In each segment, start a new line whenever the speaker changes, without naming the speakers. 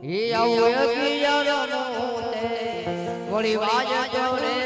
હે આવો કિયાનો તે વળી વાજ જોરે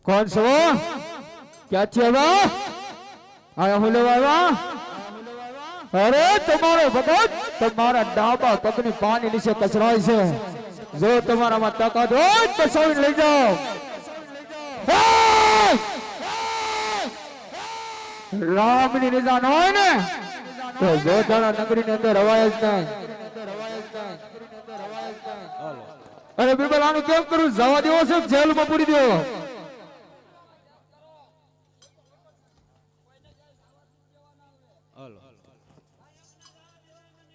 कौन सो क्या चाहिए आया हो लेवा अरे तुम्हारे भगत तुम्हारा डाबा तकनी पानी नीचे कचराई से जो तुम्हारा मत तका दो तो सोई ले जाओ राम ने निजान होय ने तो जो तारा नगरी ने अंदर रवायत नहीं अरे बिरबल आनु केम करू जवा देवो से जेल में पूरी देवो